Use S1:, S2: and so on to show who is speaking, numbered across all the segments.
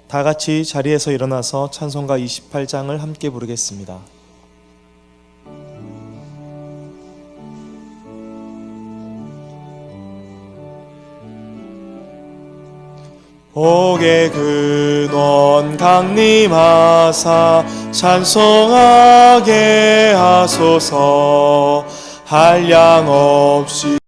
S1: 다 같이 자리에서 일어나서 찬송가 28장을 함께 부르겠습니다. 복의 근원 강림하사 찬송하게 하소서. 한량없이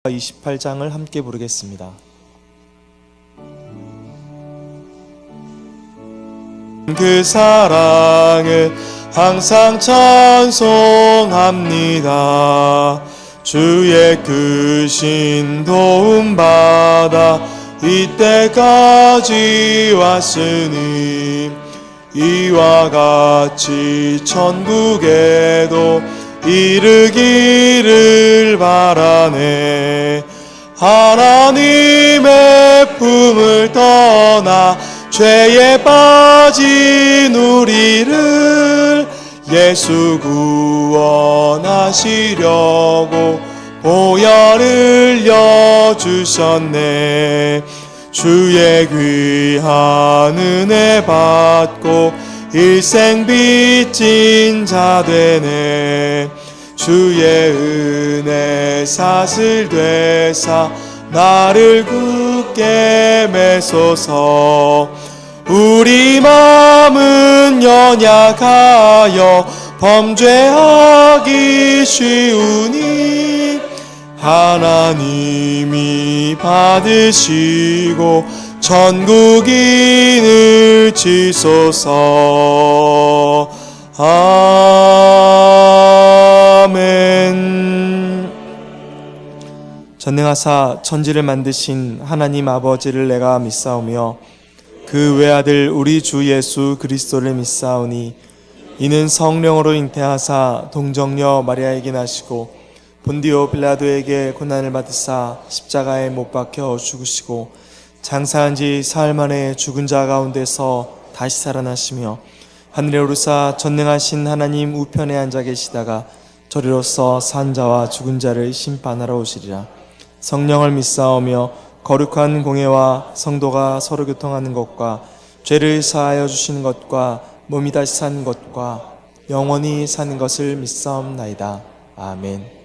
S1: 자, 28장을 함께 부르겠습니다. 그 사랑을 항상 찬송합니다. 주의 크신 도움받아 이때까지 왔으니 이와 같이 천국에도 이르기를 바라네. 하나님의 품을 떠나 죄에 빠진 우리를 예수 구원하시려고 보혈을 흘려주셨네. 주의 귀한 은혜 받고 일생 빚진 자 되네. 주의 은혜 사슬 되사 나를 굳게 매소서. 우리 마음은 연약하여 범죄하기 쉬우니 하나님이 받으시고 천국인을 지소서. 아멘. 전능하사 천지를 만드신 하나님 아버지를 내가 믿사오며 그 외아들 우리 주 예수 그리스도를 믿사오니 이는 성령으로 잉태하사 동정녀 마리아에게 나시고 본디오 빌라도에게 고난을 받으사 십자가에 못 박혀 죽으시고 장사한 지 사흘 만에 죽은 자 가운데서 다시 살아나시며 하늘에 오르사 전능하신 하나님 우편에 앉아 계시다가 저리로서 산 자와 죽은 자를 심판하러 오시리라. 성령을 믿사오며 거룩한 공예와 성도가 서로 교통하는 것과 죄를 사하여 주시는 것과 몸이 다시 사는 것과 영원히 사는 것을 믿사옵나이다. 아멘.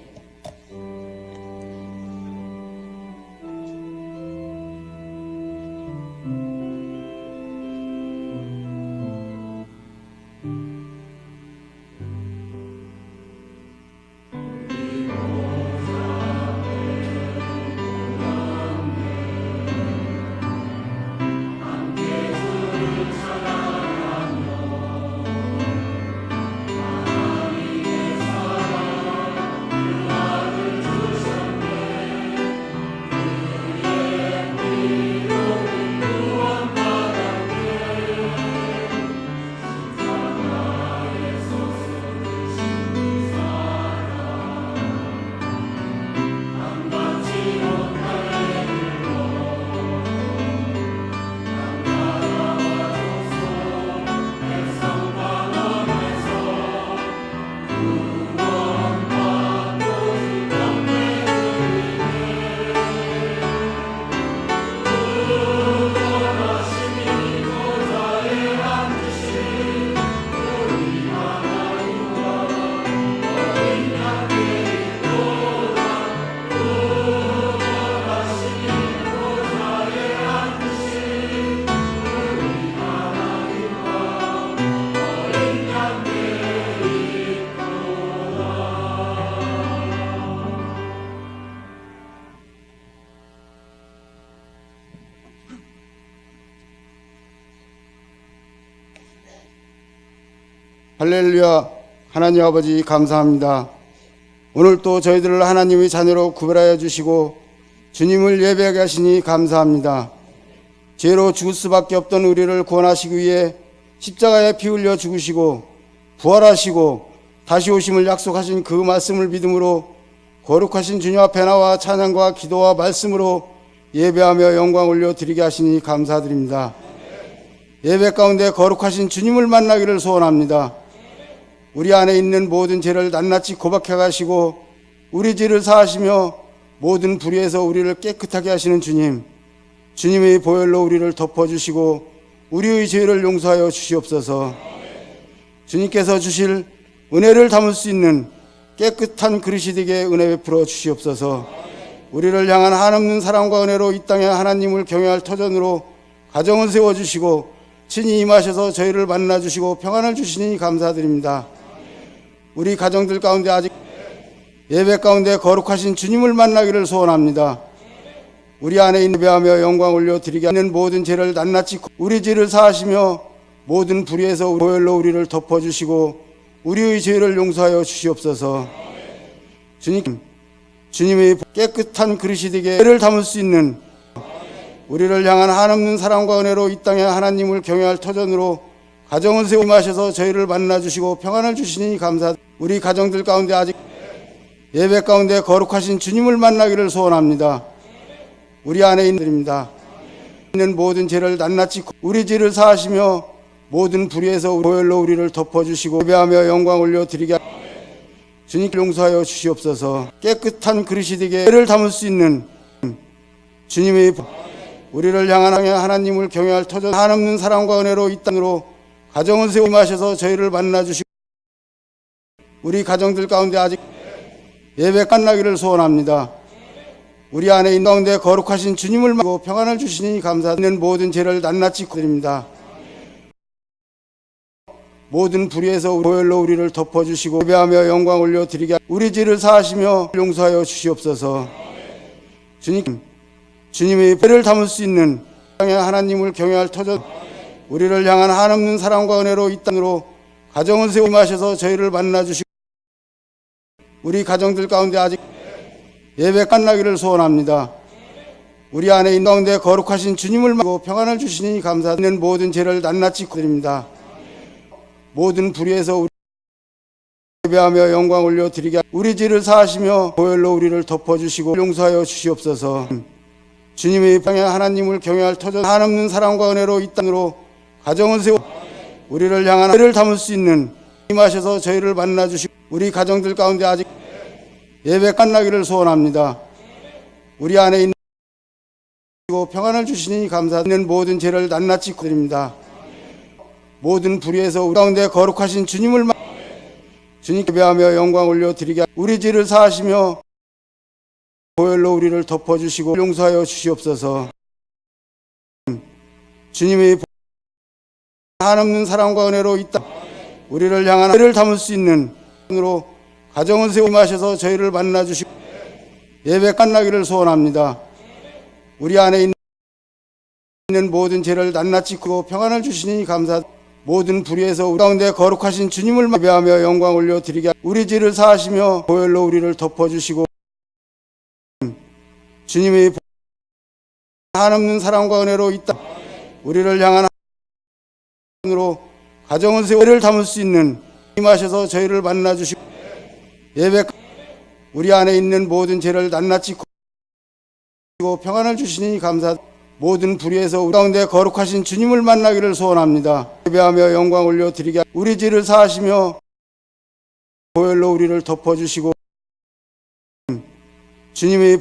S2: 할렐루야. 하나님 아버지 감사합니다. 오늘 또 저희들을 하나님의 자녀로 구별하여 주시고 주님을 예배하게 하시니 감사합니다. 죄로 죽을 수밖에 없던 우리를 구원하시기 위해 십자가에 피 흘려 죽으시고 부활하시고 다시 오심을 약속하신 그 말씀을 믿음으로 거룩하신 주님 앞에 나와 찬양과 기도와 말씀으로 예배하며 영광 올려드리게 하시니 감사드립니다. 예배 가운데 거룩하신 주님을 만나기를 소원합니다. 우리 안에 있는 모든 죄를 낱낱이 고백해 가시고 우리 죄를 사하시며 모든 불의에서 우리를 깨끗하게 하시는 주님, 주님의 보혈로 우리를 덮어주시고 우리의 죄를 용서하여 주시옵소서. 주님께서 주실 은혜를 담을 수 있는 깨끗한 그릇이 되게 은혜 베풀어 주시옵소서. 우리를 향한 한없는 사랑과 은혜로 이 땅에 하나님을 경외할 터전으로 가정을 세워주시고 친히 임하셔서 저희를 만나주시고 평안을 주시니 감사드립니다. 우리 가정들 가운데 아직 예배 가운데 거룩하신 주님을 만나기를 소원합니다. 우리 안에 예배하며 영광 올려드리게 하는 모든 죄를 낱낱이 우리 죄를 사하시며 모든 불의에서 보혈로 우리를 덮어주시고 우리의 죄를 용서하여 주시옵소서. 주님의 깨끗한 그릇이 되게 은혜를 담을 수 있는 우리를 향한 한없는 사랑과 은혜로 이 땅에 하나님을 경외할 터전으로 가정을 세워 임하셔서 저희를 만나주시고 평안을 주시니 감사드립니다. 우리 가정들 가운데 아직 예배 가운데 거룩하신 주님을 만나기를 소원합니다. 우리 안에 있는 모든 죄를 낱낱이 우리 죄를 사하시며 모든 불의에서 보혈로 우리를 덮어주시고 예배하며 영광 올려드리게 주님께 용서하여 주시옵소서. 깨끗한 그릇이 되게 은혜를 담을 수 있는 주님의 우리를 향한 하나님을 경외할 터전 한없는 사랑과 은혜로 이 땅으로 가정을 세워 임하셔서 저희를 만나주시고 우리 가정들 가운데 아직 예배 만나기를 소원합니다. 우리 안에 있는 가운데 거룩하신 주님을 만나고 평안을 주시니 감사드리는 모든 죄를 낱낱이 드립니다. 모든 불의에서 보혈로 우리를 덮어주시고 예배하며 영광 올려드리게 우리 죄를 사하시며 용서하여 주시옵소서. 주님의 배를 담을 수 있는 땅에 하나님을 경외할 터전 우리를 향한 한없는 사랑과 은혜로 이 땅으로 가정을 세워 임하셔서 저희를 만나주시고 우리 가정들 가운데 아직 예배 만나기를 소원합니다. 우리 안에 있는 가운데 거룩하신 주님을 만나고 평안을 주시니 감사드리는 모든 죄를 낱낱이 드립니다. 모든 불의에서 예배하며 영광 올려드리게 우리 죄를 사하시며 보혈로 우리를 덮어주시고 용서하여 주시옵소서. 주님의 땅에 하나님을 경외할 터전 한없는 사랑과 은혜로 이 땅으로 가정을 세워 우리를 향한 은혜를 담을 수 있는 임하셔서 저희를 만나주시고 우리 가정들 가운데 아직 예배 만나기를 소원합니다. 우리 안에 있는 평안을 주시니 감사드리는 모든 죄를 낱낱이 드립니다. 모든 불의에서 우리 가운데 거룩하신 주님을 주님께 예배하며 영광 올려드리게 우리 죄를 사하시며 보혈로 우리를 덮어주시고 용서하여 주시옵소서. 주님의 한없는 사랑과 은혜로 이 땅 우리를 향한 은혜를 담을 수 있는 으로 가정을 세워 임하셔서 저희를 만나주시고 예배 만나기를 소원합니다. 우리 안에 있는 모든 죄를 낱낱이 끄고 평안을 주시니 감사드립니다. 모든 불의에서 우리 가운데 거룩하신 주님을 예배하며 영광 올려드리게 우리 죄를 사하시며 보혈로 우리를 덮어주시고 주님의 한없는 사랑과 은혜로 이 땅 우리를 향한 으로 가정을 세워 은혜를 담을 수 있는 임하셔서 저희를 만나주시고 예배 우리 안에 있는 모든 죄를 낱낱이 끄고 평안을 주시니 감사드립니다. 모든 불의에서 우리 가운데 거룩하신 주님을 만나기를 소원합니다. 예배하며 영광 올려드리게 우리 죄를 사하시며 보혈로 우리를 덮어주시고 주님의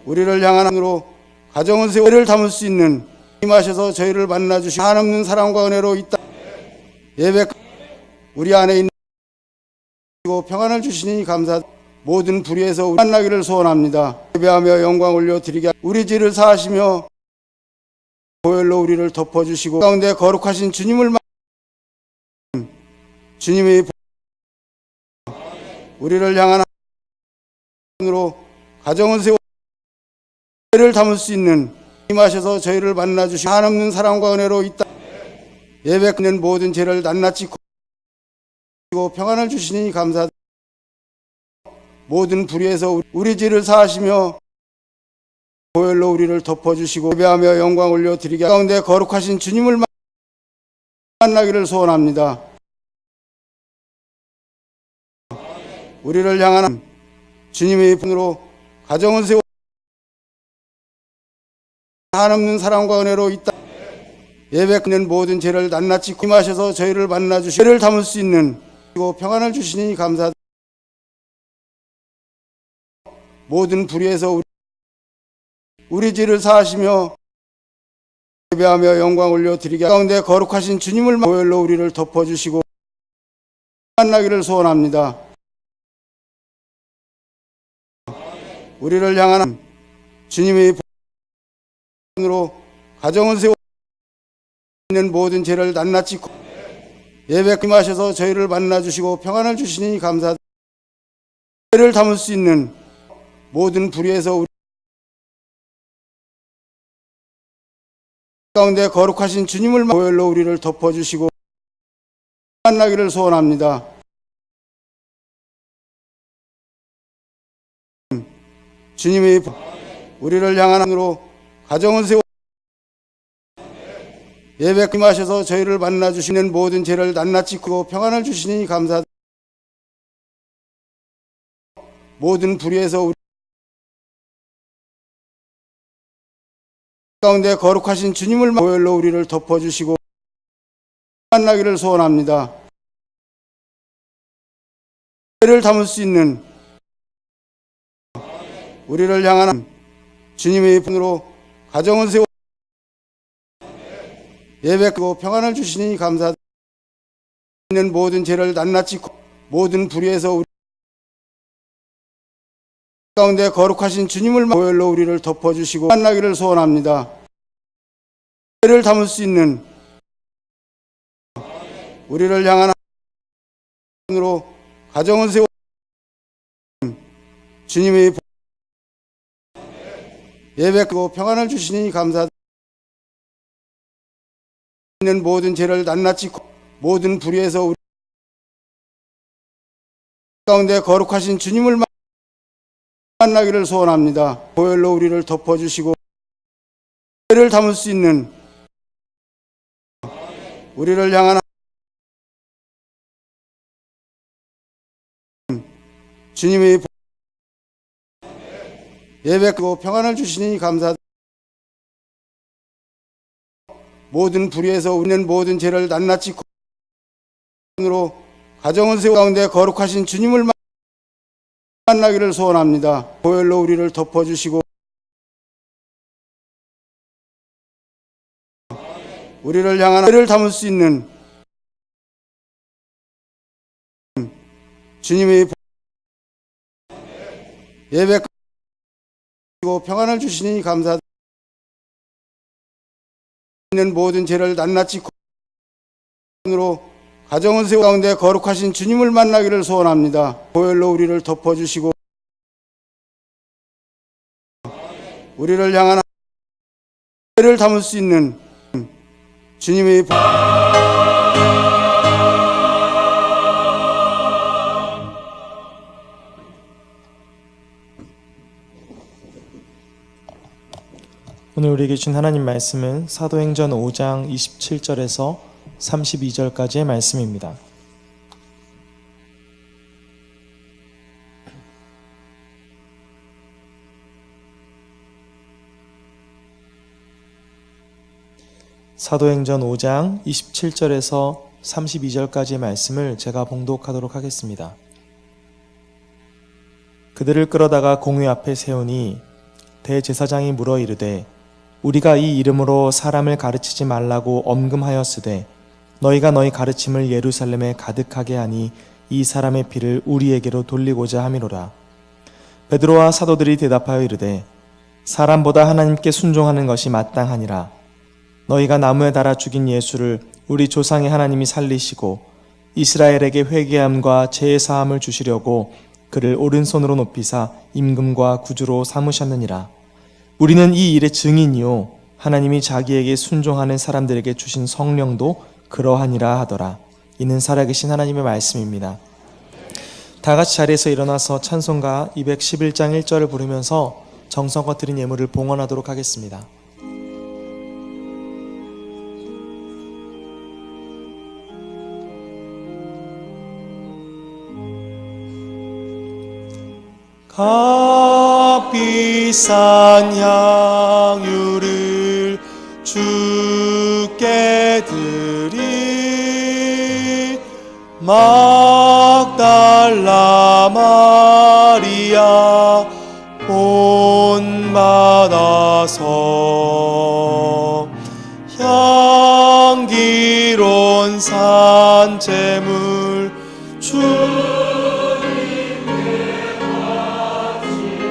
S2: 우리를 향한 으로 가정을 세워 은혜를 담을 수 있는 임하셔서 저희를 만나주시고 한없는 사랑과 은혜로 이 땅 예배 우리 안에 있는 평안을 주시니 감사드립니다. 모든 불의에서 우리 만나기를 소원합니다. 예배하며 영광 올려드리게 우리 죄를 사하시며 보혈로 우리를 덮어주시고 가운데 거룩하신 주님을 주님의 우리를 향한 으로 가정을 세워 은혜를 담을 수 있는 임하셔서 저희를 만나주시고 한없는 사랑과 은혜로 이 땅 예배 있는 모든 죄를 낱낱이 끄고 평안을 주시니 감사드립니다. 모든 불의에서 우리 죄를 사하시며 보혈로 우리를 덮어주시고 예배하며 영광 올려드리게 가운데 거룩하신 주님을 만나기를 소원합니다. 우리를 향한 주님의 분으로 가정을 세워 한없는 사랑과 은혜로 이 땅 예배 끝낸 모든 죄를 낱낱이 구하셔서 저희를 만나주시고 죄를 담을 수 있는 그리고 평안을 주시니 감사드립니다. 모든 불의에서 우리 죄를 사하시며 예배하며 영광 올려드리게 가운데 거룩하신 주님을 보혈로 우리를 덮어주시고 만나기를 소원합니다. 우리를 향한 주님의 보혈로 가정을 세워 있는 모든 죄를 낱낱이 예배 금하셔서 저희를 만나주시고 평안을 주시니 감사드립니다. 죄를 담을 수 있는 모든 불의에서 우리 가운데 거룩하신 주님을 보혈로 우리를 덮어주시고 만나기를 소원합니다. 주님의 우리를 향한 으로 가정을 세워 예배 금하셔서 저희를 만나주시는 모든 죄를 낱낱이 구고 평안을 주시니 감사드립니다. 모든 불의에서 우리 가운데 거룩하신 주님을 보혈로 우리를 덮어주시고 만나기를 소원합니다. 죄를 담을 수 있는 우리를 향한 주님의 분으로 가정을 세워 예배 그리고 평안을 주시니 감사드립니다. 있는 모든 죄를 낱낱이 모든 불의에서 우리 가운데 거룩하신 주님을 보혈로 우리를 덮어주시고 만나기를 소원합니다. 죄를 담을 수 있는 우리를 향한 으로 가정을 세워 주님의 예배 그리고 평안을 주시니 감사드립니다. 있는 모든 죄를 낱낱이 모든 불의에서 우리 가운데 거룩하신 주님을 만나기를 소원합니다. 보혈로 우리를 덮어주시고 죄를 담을 수 있는 우리를 향한 주님의 예배 그리고 평안을 주시니 감사드립니다. 모든 불의에서 우리는 모든 죄를 낱낱이 으로 가정을 세워 가운데 거룩하신 주님을 만나기를 소원합니다. 보혈로 우리를 덮어주시고 우리를 향한 죄를 담을 수 있는 주님의 예배 그리고 평안을 주시니 감사드립니다. 있는 모든 죄를 낱낱이 으로 가정을 세워 가운데 거룩하신 주님을 만나기를 소원합니다. 보혈로 우리를 덮어주시고 우리를 향한 죄를 담을 수 있는 주님의
S1: 오늘 우리에게 주신 하나님 말씀은 사도행전 5장 27절에서 32절까지의 말씀입니다. 사도행전 5장 27절에서 32절까지의 말씀을 제가 봉독하도록 하겠습니다. 그들을 끌어다가 공회 앞에 세우니 대제사장이 물어 이르되 우리가 이 이름으로 사람을 가르치지 말라고 엄금하였으되 너희가 너희 가르침을 예루살렘에 가득하게 하니 이 사람의 피를 우리에게로 돌리고자 함이로라. 베드로와 사도들이 대답하여 이르되 사람보다 하나님께 순종하는 것이 마땅하니라. 너희가 나무에 달아 죽인 예수를 우리 조상의 하나님이 살리시고 이스라엘에게 회개함과 죄 사함을 주시려고 그를 오른손으로 높이사 임금과 구주로 삼으셨느니라. 우리는 이 일의 증인이요 하나님이 자기에게 순종하는 사람들에게 주신 성령도 그러하니라 하더라. 이는 살아계신 하나님의 말씀입니다. 다 같이 자리에서 일어나서 찬송가 211장 1절을 부르면서 정성껏 드린 예물을 봉헌하도록 하겠습니다. 값비싼 향유를 주께 막달라 마리아 본받아서 향기로운 산재물 주님께 바치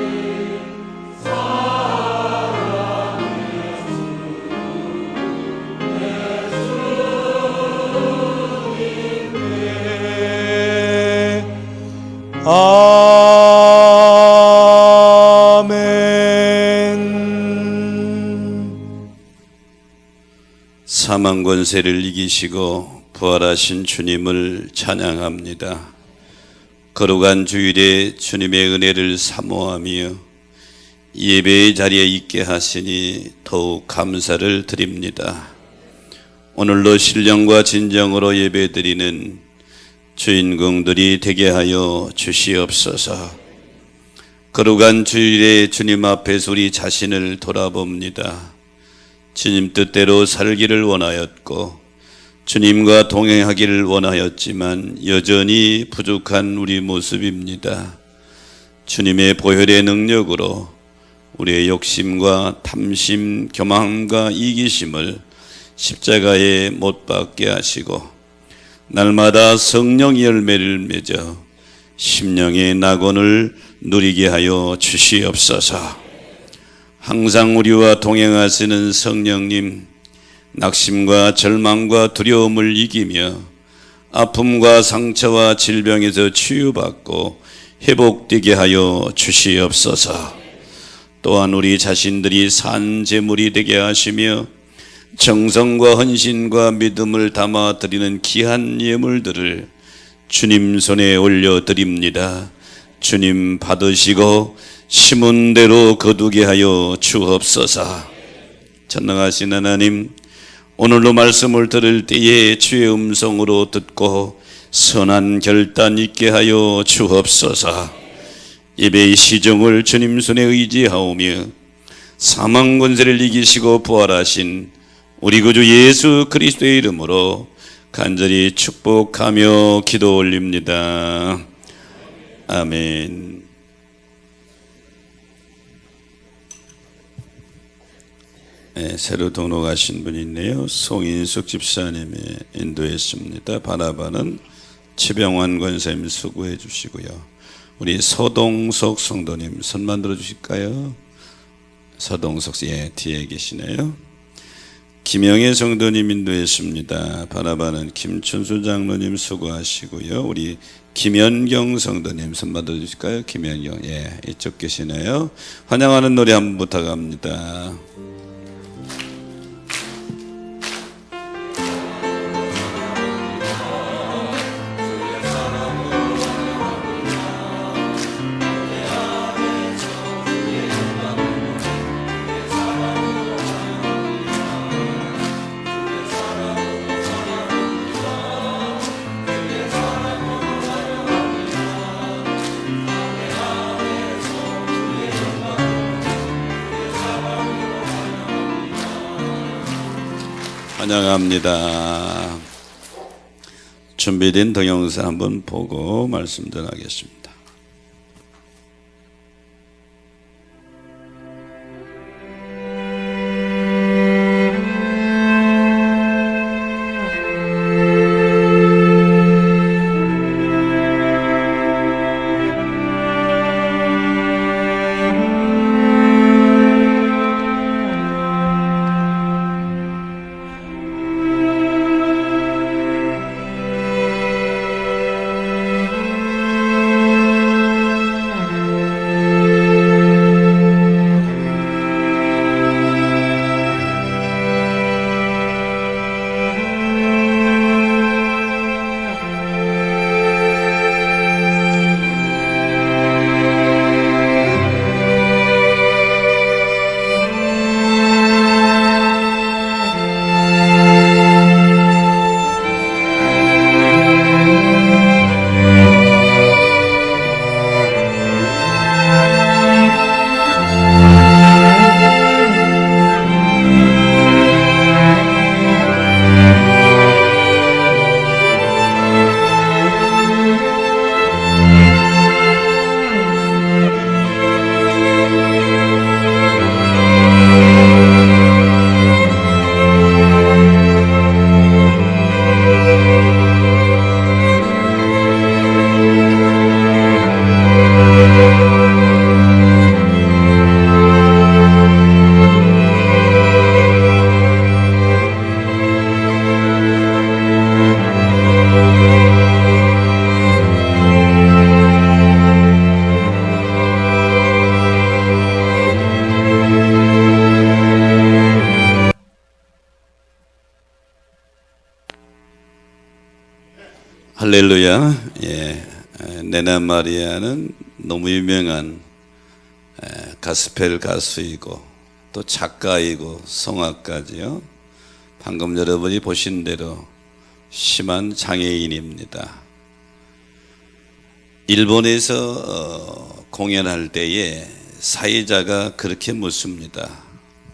S1: 아멘.
S3: 사망 권세를 이기시고 부활하신 주님을 찬양합니다. 거룩한 주일에 주님의 은혜를 사모하며 예배의 자리에 있게 하시니 더욱 감사를 드립니다. 오늘도 신령과 진정으로 예배드리는 주인공들이 되게 하여 주시옵소서. 거룩한 주일에 주님 앞에서 우리 자신을 돌아봅니다. 주님 뜻대로 살기를 원하였고 주님과 동행하기를 원하였지만 여전히 부족한 우리 모습입니다. 주님의 보혈의 능력으로 우리의 욕심과 탐심, 교만과 이기심을 십자가에 못 박게 하시고 날마다 성령의 열매를 맺어 심령의 낙원을 누리게 하여 주시옵소서. 항상 우리와 동행하시는 성령님, 낙심과 절망과 두려움을 이기며 아픔과 상처와 질병에서 치유받고 회복되게 하여 주시옵소서. 또한 우리 자신들이 산 제물이 되게 하시며 정성과 헌신과 믿음을 담아 드리는 귀한 예물들을 주님 손에 올려드립니다. 주님 받으시고 심은 대로 거두게 하여 주옵소서. 전능하신 하나님, 오늘도 말씀을 들을 때에 주의 음성으로 듣고 선한 결단 있게 하여 주옵소서. 예배의 시종을 주님 손에 의지하오며 사망 권세를 이기시고 부활하신 우리 구주 예수 그리스도의 이름으로 간절히 축복하며 기도 올립니다. 아멘. 네, 새로 등록하신 분이 있네요. 송인숙 집사님이 인도했습니다. 바라바는 최병환 권사님 수고해 주시고요. 우리 서동석 성도님 손만 들어주실까요? 서동석 씨, 예, 뒤에 계시네요. 김영애 성도님 인도했습니다. 바라바는 김춘수 장로님 수고하시고요. 우리 김연경 성도님 손만 들어주실까요? 김연경, 예, 이쪽 계시네요. 환영하는 노래 한번 부탁합니다. 환영합니다. 준비된 동영상 한번 보고 말씀 전하겠습니다. 할렐루야. 네나 마리아는 너무 유명한 가스펠 가수이고 또 작가이고 성악가지요. 방금 여러분이 보신 대로 심한 장애인입니다. 일본에서 공연할 때에 사회자가 그렇게 묻습니다.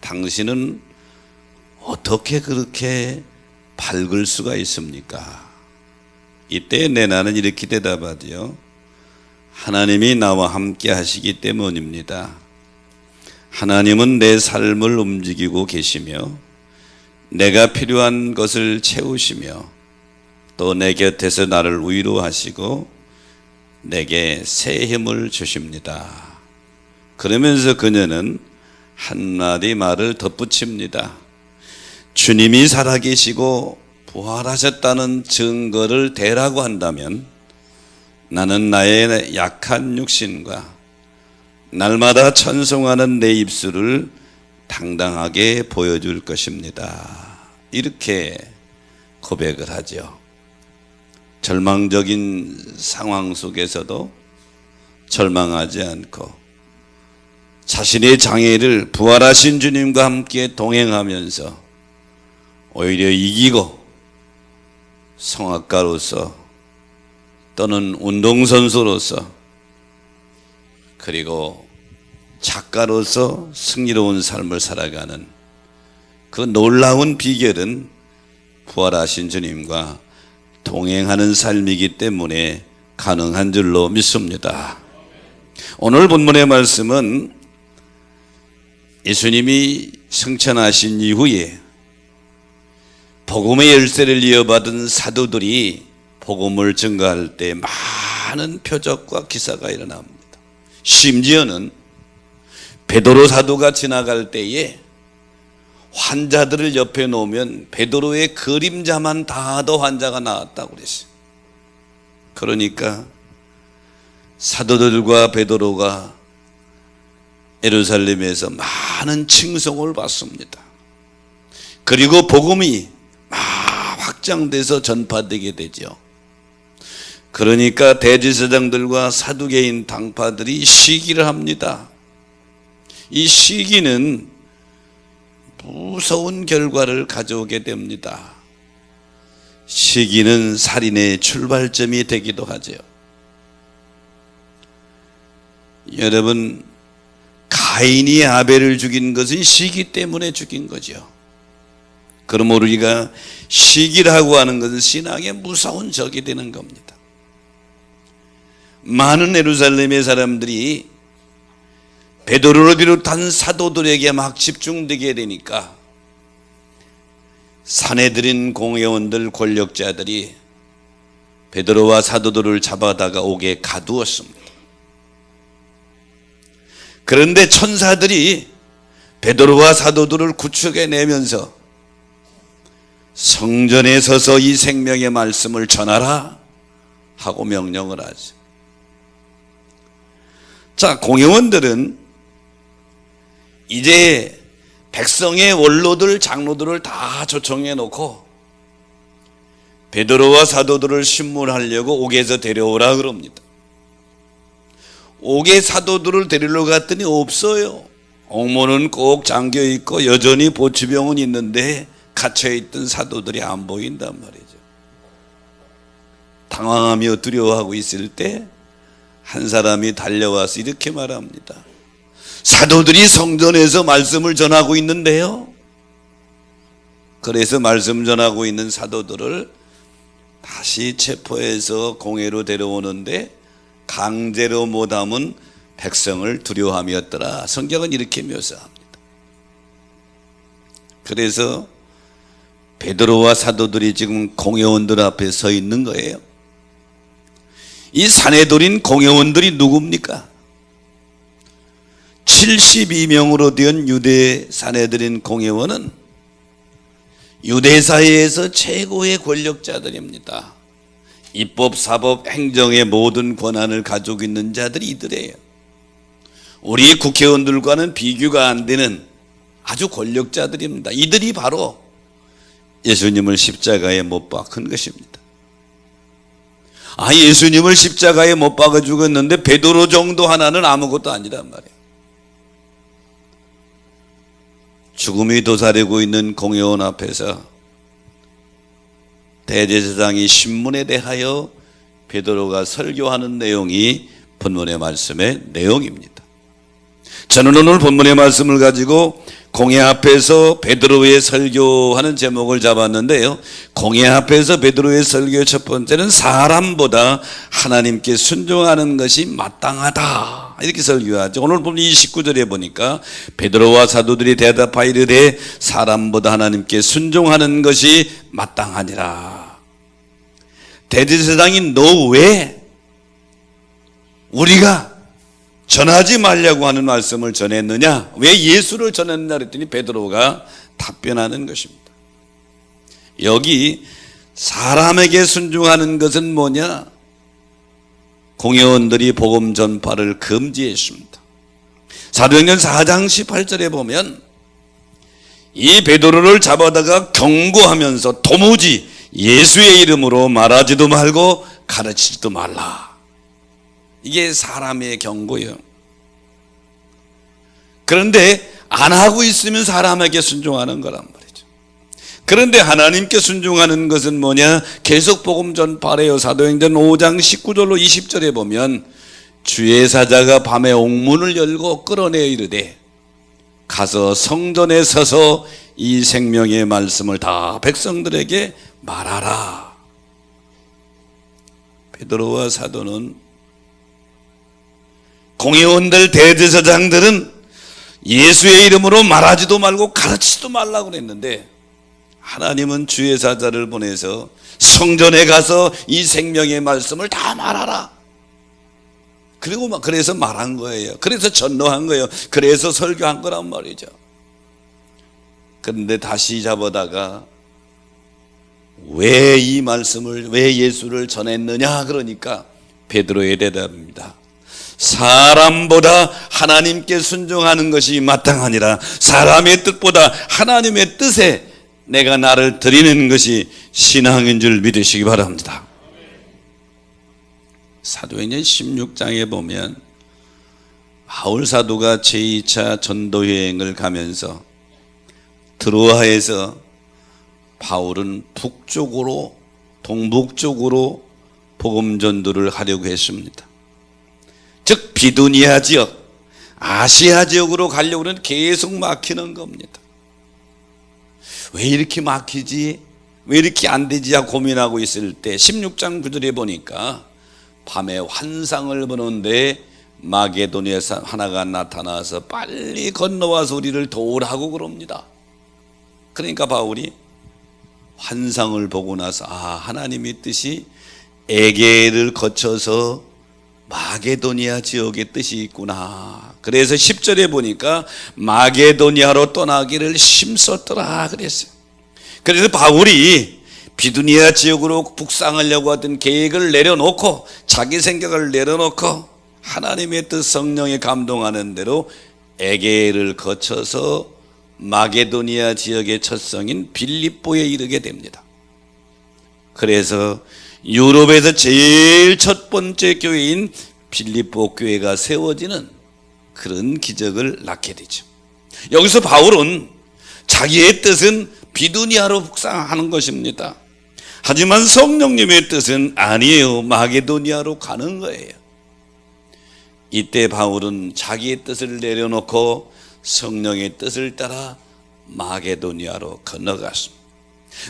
S3: 당신은 어떻게 그렇게 밝을 수가 있습니까? 이때 네나는 이렇게 대답하지요. 하나님이 나와 함께 하시기 때문입니다. 하나님은 내 삶을 움직이고 계시며 내가 필요한 것을 채우시며 또 내 곁에서 나를 위로하시고 내게 새 힘을 주십니다. 그러면서 그녀는 한마디 말을 덧붙입니다. 주님이 살아계시고 부활하셨다는 증거를 대라고 한다면 나는 나의 약한 육신과 날마다 찬송하는 내 입술을 당당하게 보여줄 것입니다. 이렇게 고백을 하죠. 절망적인 상황 속에서도 절망하지 않고 자신의 장애를 부활하신 주님과 함께 동행하면서 오히려 이기고 성악가로서 또는 운동선수로서 그리고 작가로서 승리로운 삶을 살아가는 그 놀라운 비결은 부활하신 주님과 동행하는 삶이기 때문에 가능한 줄로 믿습니다. 오늘 본문의 말씀은 예수님이 승천하신 이후에 복음의 열쇠를 이어받은 사도들이 복음을 증거할 때 많은 표적과 기사가 일어납니다. 심지어는 베드로 사도가 지나갈 때에 환자들을 옆에 놓으면 베드로의 그림자만 닿아도 환자가 나았다고 그랬어요. 그러니까 사도들과 베드로가 예루살렘에서 많은 칭송을 받습니다. 그리고 복음이 막 확장돼서 전파되게 되죠. 그러니까 대제사장들과 사두개인 당파들이 시기를 합니다. 이 시기는 무서운 결과를 가져오게 됩니다. 시기는 살인의 출발점이 되기도 하죠. 여러분, 가인이 아벨을 죽인 것은 시기 때문에 죽인 거죠. 그러므로 우리가 시기라고 하는 것은 신앙의 무서운 적이 되는 겁니다. 많은 예루살렘의 사람들이 베드로를 비롯한 사도들에게 막 집중되게 되니까 사내들인 공회원들 권력자들이 베드로와 사도들을 잡아다가 옥에 가두었습니다. 그런데 천사들이 베드로와 사도들을 구축해내면서 성전에 서서 이 생명의 말씀을 전하라 하고 명령을 하죠. 자, 공회원들은 이제 백성의 원로들, 장로들을 다 초청해 놓고 베드로와 사도들을 신문하려고 옥에서 데려오라 그럽니다. 옥에 사도들을 데리러 갔더니 없어요. 옥문은 꼭 잠겨 있고 여전히 보치병은 있는데 갇혀있던 사도들이 안 보인단 말이죠. 당황하며 두려워하고 있을 때 한 사람이 달려와서 이렇게 말합니다. 사도들이 성전에서 말씀을 전하고 있는데요. 그래서 말씀 전하고 있는 사도들을 다시 체포해서 공회로 데려오는데 강제로 못 담은 백성을 두려워함이었더라. 성경은 이렇게 묘사합니다. 그래서 베드로와 사도들이 지금 공회원들 앞에 서 있는 거예요. 이 사내들인 공회원들이 누굽니까? 72명으로 된 유대 사내들인 공회원은 유대 사회에서 최고의 권력자들입니다. 입법, 사법, 행정의 모든 권한을 가지고 있는 자들이 이들이에요. 우리 국회의원들과는 비교가 안 되는 아주 권력자들입니다. 이들이 바로 예수님을 십자가에 못 박은 것입니다. 예수님을 십자가에 못 박아 죽었는데 베드로 정도 하나는 아무것도 아니란 말이에요. 죽음이 도사리고 있는 공회원 앞에서 대제사장이 신문에 대하여 베드로가 설교하는 내용이 본문의 말씀의 내용입니다. 저는 오늘 본문의 말씀을 가지고 공회 앞에서 베드로의 설교하는 제목을 잡았는데요. 공회 앞에서 베드로의 설교의 첫 번째는 사람보다 하나님께 순종하는 것이 마땅하다, 이렇게 설교하죠. 오늘 보면 29절에 보니까 베드로와 사도들이 대답하여 이르되 사람보다 하나님께 순종하는 것이 마땅하니라. 대제사장이 너 왜 우리가 전하지 말라고 하는 말씀을 전했느냐? 왜 예수를 전했느냐 그랬더니 베드로가 답변하는 것입니다. 여기 사람에게 순종하는 것은 뭐냐? 공회원들이 복음 전파를 금지했습니다. 사도행전 4장 18절에 보면 이 베드로를 잡아다가 경고하면서 도무지 예수의 이름으로 말하지도 말고 가르치지도 말라. 이게 사람의 경고예요. 그런데 안 하고 있으면 사람에게 순종하는 거란 말이죠. 그런데 하나님께 순종하는 것은 뭐냐? 계속 복음 전파래요. 사도행전 5장 19절로 20절에 보면 주의 사자가 밤에 옥문을 열고 끌어내어 이르되 가서 성전에 서서 이 생명의 말씀을 다 백성들에게 말하라. 베드로와 사도는, 공회원들, 대제사장들은 예수의 이름으로 말하지도 말고 가르치지도 말라고 그랬는데 하나님은 주의 사자를 보내서 성전에 가서 이 생명의 말씀을 다 말하라. 그리고 그래서 말한 거예요. 그래서 전도한 거예요. 그래서 설교한 거란 말이죠. 그런데 다시 잡아다가 왜 이 말씀을, 왜 예수를 전했느냐 그러니까 베드로의 대답입니다. 사람보다 하나님께 순종하는 것이 마땅하니라. 사람의 뜻보다 하나님의 뜻에 내가 나를 드리는 것이 신앙인 줄 믿으시기 바랍니다. 사도행전 16장에 보면 바울 사도가 제2차 전도여행을 가면서 드로아에서 바울은 북쪽으로, 동북쪽으로 복음 전도를 하려고 했습니다. 즉 비두니아 지역, 아시아 지역으로 가려고는 계속 막히는 겁니다. 왜 이렇게 막히지? 왜 이렇게 안 되지? 하고 고민하고 있을 때 16장 9절에 보니까 밤에 환상을 보는데 마게도니아에서 하나가 나타나서 빨리 건너와서 우리를 도우라고 그럽니다. 그러니까 바울이 환상을 보고 나서 하나님의 뜻이 에게를 거쳐서 마게도니아 지역의 뜻이 있구나. 그래서 10절에 보니까 마게도니아로 떠나기를 힘썼더라 그랬어요. 그래서 바울이 비두니아 지역으로 북상하려고 하던 계획을 내려놓고, 자기 생각을 내려놓고 하나님의 뜻, 성령에 감동하는 대로 에게를 거쳐서 마게도니아 지역의 첫 성인 빌립보에 이르게 됩니다. 그래서 유럽에서 제일 첫 번째 교회인 빌립보 교회가 세워지는 그런 기적을 낳게 되죠. 여기서 바울은 자기의 뜻은 비두니아로 북상하는 것입니다. 하지만 성령님의 뜻은 아니에요. 마게도니아로 가는 거예요. 이때 바울은 자기의 뜻을 내려놓고 성령의 뜻을 따라 마게도니아로 건너갔습니다.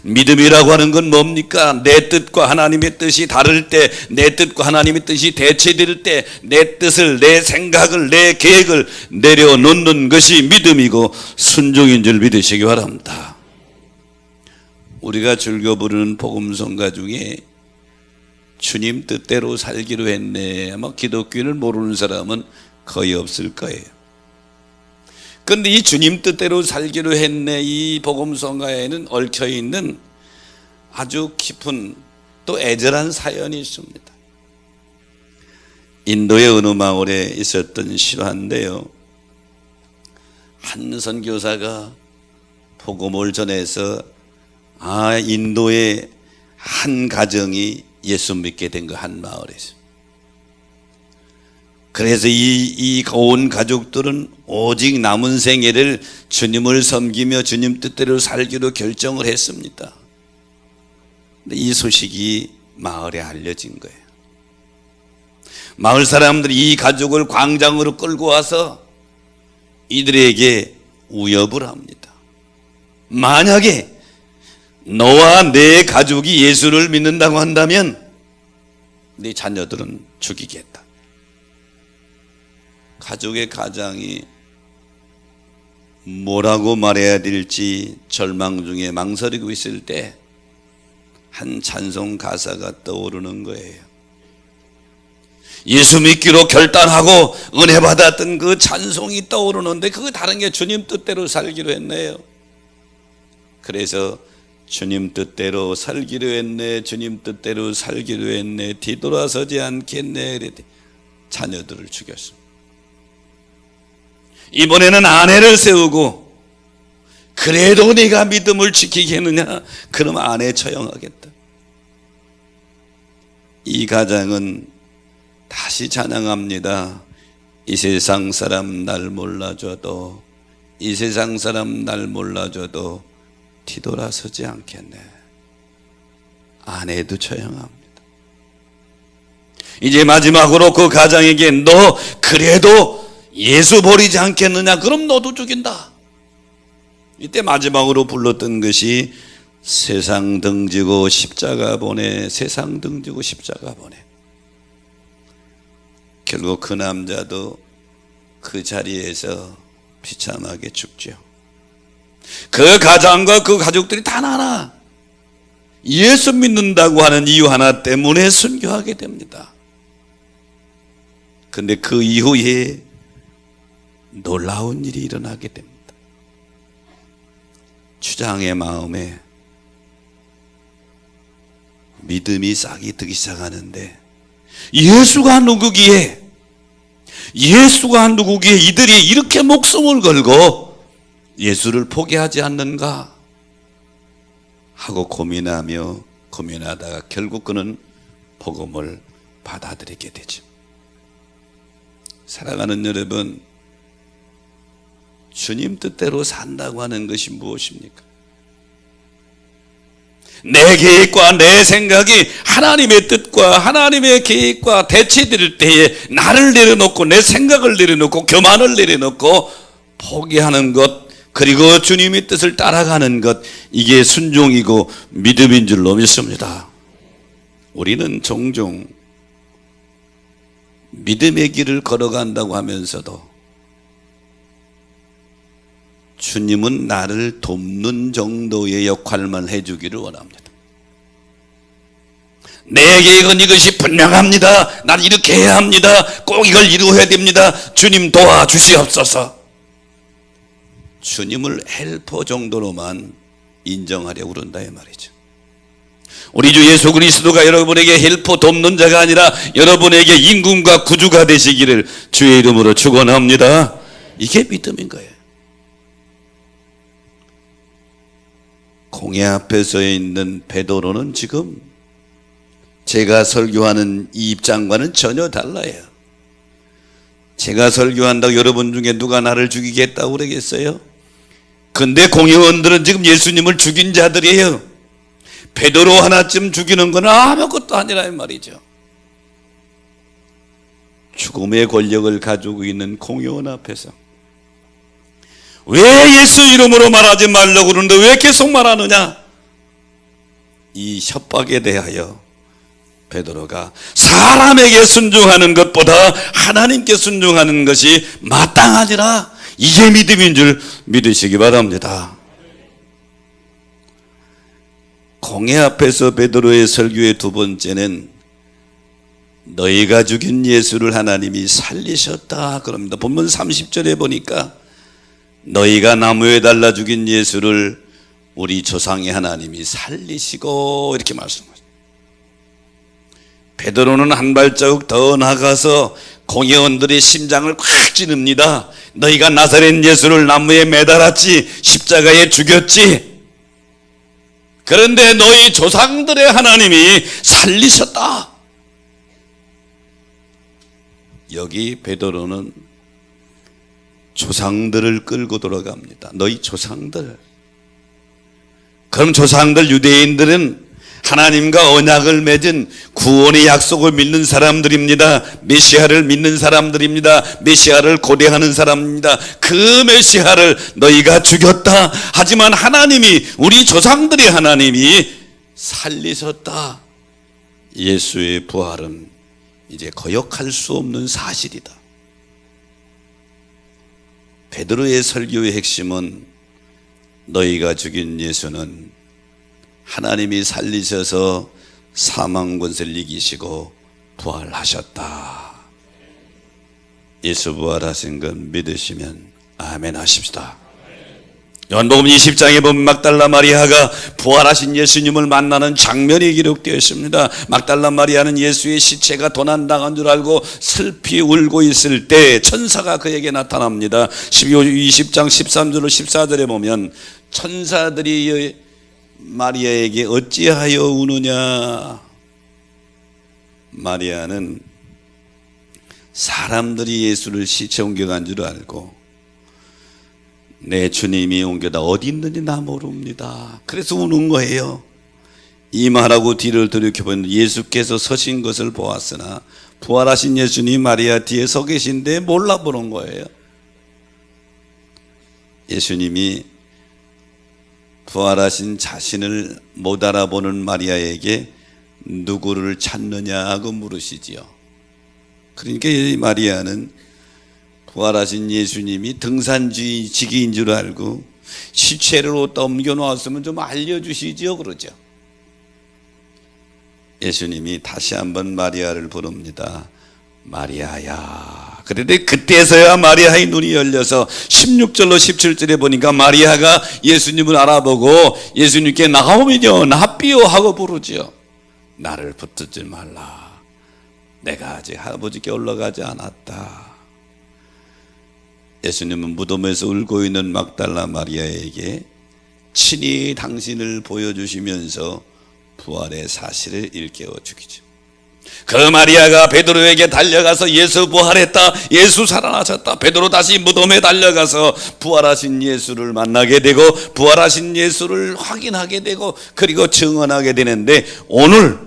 S3: 믿음이라고 하는 건 뭡니까? 내 뜻과 하나님의 뜻이 다를 때, 내 뜻과 하나님의 뜻이 대체될 때 내 뜻을, 내 생각을, 내 계획을 내려놓는 것이 믿음이고 순종인 줄 믿으시기 바랍니다. 우리가 즐겨 부르는 복음성가 중에 주님 뜻대로 살기로 했네, 아마 기독교인을 모르는 사람은 거의 없을 거예요. 그런데 이 주님 뜻대로 살기로 했네, 이 복음성가에는 얽혀있는 아주 깊은 또 애절한 사연이 있습니다. 인도의 어느 마을에 있었던 실화인데요, 한 선교사가 복음을 전해서 인도의 한 가정이 예수 믿게 된 그 한 마을에서. 그래서 이 온 가족들은 오직 남은 생애를 주님을 섬기며 주님 뜻대로 살기로 결정을 했습니다. 근데 이 소식이 마을에 알려진 거예요. 마을 사람들이 이 가족을 광장으로 끌고 와서 이들에게 위협을 합니다. 만약에 너와 내 가족이 예수를 믿는다고 한다면 네 자녀들은 죽이겠다. 가족의 가장이 뭐라고 말해야 될지 절망 중에 망설이고 있을 때 한 찬송 가사가 떠오르는 거예요. 예수 믿기로 결단하고 은혜 받았던 그 찬송이 떠오르는데 그거 다른 게 주님 뜻대로 살기로 했네요. 그래서 주님 뜻대로 살기로 했네, 주님 뜻대로 살기로 했네, 뒤돌아서지 않겠네, 그랬더니 자녀들을 죽였습니다. 이번에는 아내를 세우고 그래도 네가 믿음을 지키겠느냐? 그럼 아내 처형하겠다. 이 가장은 다시 찬양합니다. 이 세상 사람 날 몰라줘도, 이 세상 사람 날 몰라줘도 뒤돌아서지 않겠네. 아내도 처형합니다. 이제 마지막으로 그 가장에게 너 그래도 예수 버리지 않겠느냐? 그럼 너도 죽인다. 이때 마지막으로 불렀던 것이 세상 등지고 십자가 보내, 세상 등지고 십자가 보내. 결국 그 남자도 그 자리에서 비참하게 죽죠. 그 가장과 그 가족들이 단 하나, 예수 믿는다고 하는 이유 하나 때문에 순교하게 됩니다. 근데 그 이후에 놀라운 일이 일어나게 됩니다. 추장의 마음에 믿음이 싹이 트기 시작하는데 예수가 누구기에 이들이 이렇게 목숨을 걸고 예수를 포기하지 않는가 하고 고민하다가 결국 그는 복음을 받아들이게 되죠. 사랑하는 여러분, 주님 뜻대로 산다고 하는 것이 무엇입니까? 내 계획과 내 생각이 하나님의 뜻과 하나님의 계획과 대치될 때에 나를 내려놓고 내 생각을 내려놓고 교만을 내려놓고 포기하는 것, 그리고 주님의 뜻을 따라가는 것, 이게 순종이고 믿음인 줄로 믿습니다. 우리는 종종 믿음의 길을 걸어간다고 하면서도 주님은 나를 돕는 정도의 역할만 해주기를 원합니다. 내 계획은 이것이 분명합니다. 난 이렇게 해야 합니다. 꼭 이걸 이루어야 됩니다. 주님 도와주시옵소서. 주님을 헬퍼 정도로만 인정하려고 그런다 이 말이죠. 우리 주 예수 그리스도가 여러분에게 헬퍼 돕는 자가 아니라 여러분에게 임금과 구주가 되시기를 주의 이름으로 축원합니다. 이게 믿음인 거예요. 공회 앞에 서 있는 베드로는 지금 제가 설교하는 이 입장과는 전혀 달라요. 제가 설교한다고 여러분 중에 누가 나를 죽이겠다고 그러겠어요? 근데 공회원들은 지금 예수님을 죽인 자들이에요. 베드로 하나쯤 죽이는 건 아무것도 아니라는 말이죠. 죽음의 권력을 가지고 있는 공회원 앞에서 왜 예수 이름으로 말하지 말라고 그러는데 왜 계속 말하느냐? 이 협박에 대하여 베드로가 사람에게 순종하는 것보다 하나님께 순종하는 것이 마땅하니라, 이게 믿음인 줄 믿으시기 바랍니다. 공회 앞에서 베드로의 설교의 두 번째는 너희가 죽인 예수를 하나님이 살리셨다 그럽니다. 본문 30절에 보니까 너희가 나무에 달라 죽인 예수를 우리 조상의 하나님이 살리시고 이렇게 말씀하십니다. 베드로는 한 발자국 더 나가서 공회원들의 심장을 콱 찌릅니다. 너희가 나사렛 예수를 나무에 매달았지, 십자가에 죽였지. 그런데 너희 조상들의 하나님이 살리셨다. 여기 베드로는 조상들을 끌고 돌아갑니다. 너희 조상들. 그럼 조상들 유대인들은 하나님과 언약을 맺은 구원의 약속을 믿는 사람들입니다. 메시아를 믿는 사람들입니다. 메시아를 고대하는 사람입니다. 그 메시아를 너희가 죽였다. 하지만 하나님이, 우리 조상들의 하나님이 살리셨다. 예수의 부활은 이제 거역할 수 없는 사실이다. 베드로의 설교의 핵심은 너희가 죽인 예수는 하나님이 살리셔서 사망 권세를 이기시고 부활하셨다. 예수 부활하신 건 믿으시면 아멘 하십시다. 요한복음 20장에 보면 막달라 마리아가 부활하신 예수님을 만나는 장면이 기록되어 있습니다. 막달라 마리아는 예수의 시체가 도난당한 줄 알고 슬피 울고 있을 때 천사가 그에게 나타납니다. 20장 13절로 14절에 보면 천사들이 마리아에게 어찌하여 우느냐. 마리아는 사람들이 예수를 시체 옮겨간 줄 알고 내 주님이 옮겨다 어디 있는지 나 모릅니다. 그래서 우는 거예요. 이 말하고 뒤를 돌이켜보니 예수께서 서신 것을 보았으나 부활하신 예수님 마리아 뒤에 서 계신데 몰라보는 거예요. 예수님이 부활하신 자신을 못 알아보는 마리아에게 누구를 찾느냐고 물으시지요. 그러니까 이 마리아는 부활하신 예수님이 등산지기인 줄 알고 시체를 어디다 옮겨놓았으면 좀 알려주시지요 그러죠. 예수님이 다시 한번 마리아를 부릅니다. 마리아야. 그런데 그때서야 마리아의 눈이 열려서 16절로 17절에 보니까 마리아가 예수님을 알아보고 예수님께 나오면요 납비요 하고 부르죠. 나를 붙들지 말라. 내가 아직 아버지께 올라가지 않았다. 예수님은 무덤에서 울고 있는 막달라 마리아에게 친히 당신을 보여주시면서 부활의 사실을 일깨워 주기죠. 그 마리아가 베드로에게 달려가서 예수 부활했다, 예수 살아나셨다. 베드로 다시 무덤에 달려가서 부활하신 예수를 만나게 되고 부활하신 예수를 확인하게 되고 그리고 증언하게 되는데 오늘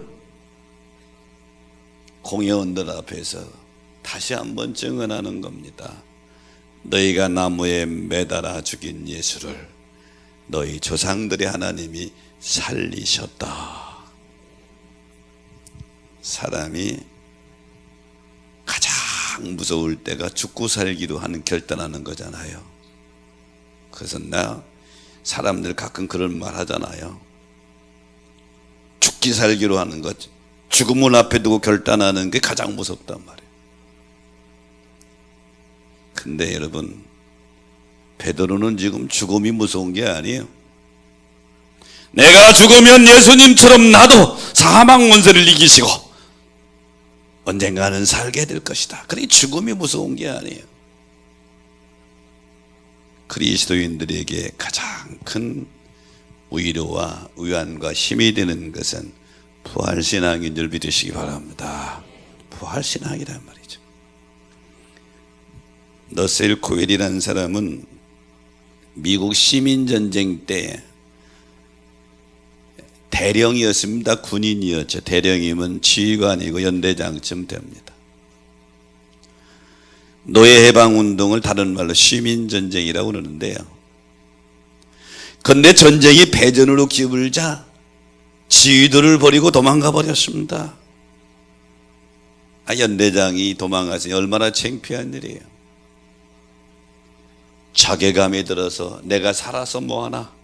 S3: 공회원들 앞에서 다시 한번 증언하는 겁니다. 너희가 나무에 매달아 죽인 예수를 너희 조상들의 하나님이 살리셨다. 사람이 가장 무서울 때가 죽고 살기로 하는 결단하는 거잖아요. 그래서 사람들 가끔 그런 말 하잖아요. 죽기 살기로 하는 것, 죽음을 앞에 두고 결단하는 게 가장 무섭단 말이에요. 근데 여러분, 베드로는 지금 죽음이 무서운 게 아니에요. 내가 죽으면 예수님처럼 나도 사망 권세를 이기시고 언젠가는 살게 될 것이다. 그러니 죽음이 무서운 게 아니에요. 그리스도인들에게 가장 큰 위로와 위안과 힘이 되는 것은 부활신앙인 줄 믿으시기 바랍니다. 부활신앙이란 말이죠. 러셀 코웰이라는 사람은 미국 시민전쟁 때 대령이었습니다. 군인이었죠. 대령이면 지휘관이고 연대장쯤 됩니다. 노예해방운동을 다른 말로 시민전쟁이라고 그러는데요. 그런데 전쟁이 패전으로 기울자 지휘도를 버리고 도망가 버렸습니다. 연대장이 도망가서 얼마나 창피한 일이에요. 자괴감이 들어서 내가 살아서 뭐하나,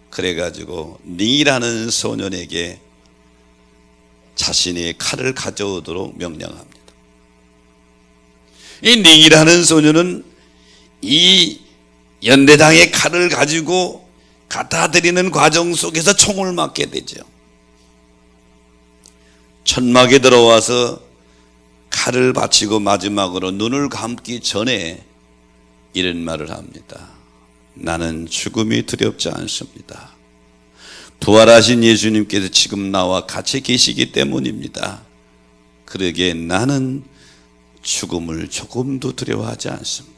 S3: 그래가지고 닝이라는 소년에게 자신의 칼을 가져오도록 명령합니다. 이 닝이라는 소년은 이 연대장의 칼을 가지고 갖다 드리는 과정 속에서 총을 맞게 되죠. 천막에 들어와서 칼을 받치고 마지막으로 눈을 감기 전에 이런 말을 합니다. 나는 죽음이 두렵지 않습니다. 부활하신 예수님께서 지금 나와 같이 계시기 때문입니다. 그러기에 나는 죽음을 조금도 두려워하지 않습니다.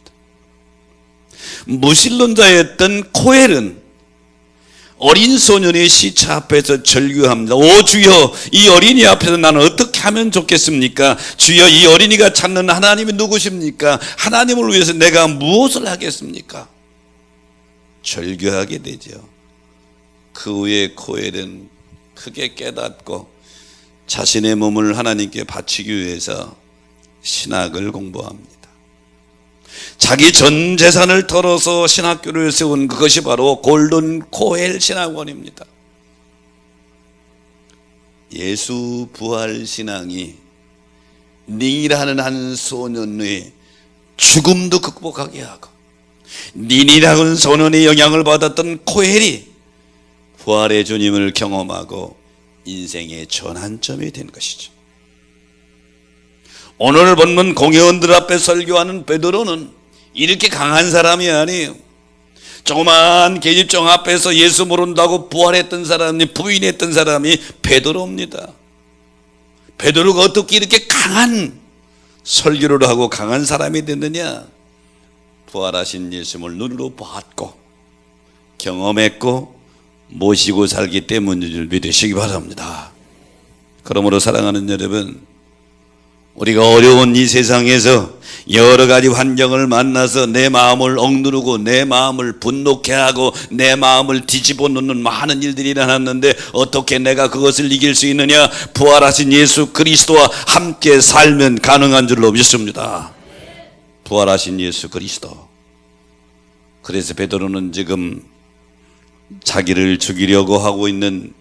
S3: 무신론자였던 코엘은 어린 소년의 시체 앞에서 절규합니다. 오 주여, 이 어린이 앞에서 나는 어떻게 하면 좋겠습니까? 주여, 이 어린이가 찾는 하나님이 누구십니까? 하나님을 위해서 내가 무엇을 하겠습니까? 절규하게 되죠. 그 후에 코엘은 크게 깨닫고 자신의 몸을 하나님께 바치기 위해서 신학을 공부합니다. 자기 전 재산을 털어서 신학교를 세운 그것이 바로 골든 코엘 신학원입니다. 예수 부활 신앙이 닝이라는 한 소년의 죽음도 극복하게 하고, 닌이라는 소년의 영향을 받았던 코엘이 부활의 주님을 경험하고 인생의 전환점이 된 것이죠. 오늘 본문 공회원들 앞에 설교하는 베드로는 이렇게 강한 사람이 아니에요. 조그만 계집종 앞에서 예수 모른다고 부활했던 사람이, 부인했던 사람이 베드로입니다. 베드로가 어떻게 이렇게 강한 설교를 하고 강한 사람이 됐느냐? 부활하신 예수님을 눈으로 봤고 경험했고 모시고 살기 때문인 줄 믿으시기 바랍니다. 그러므로 사랑하는 여러분, 우리가 어려운 이 세상에서 여러 가지 환경을 만나서 내 마음을 억누르고 내 마음을 분노케 하고 내 마음을 뒤집어 놓는 많은 일들이 일어났는데 어떻게 내가 그것을 이길 수 있느냐? 부활하신 예수 그리스도와 함께 살면 가능한 줄로 믿습니다. 부활하신 예수 그리스도. 그래서 베드로는 지금 자기를 죽이려고 하고 있는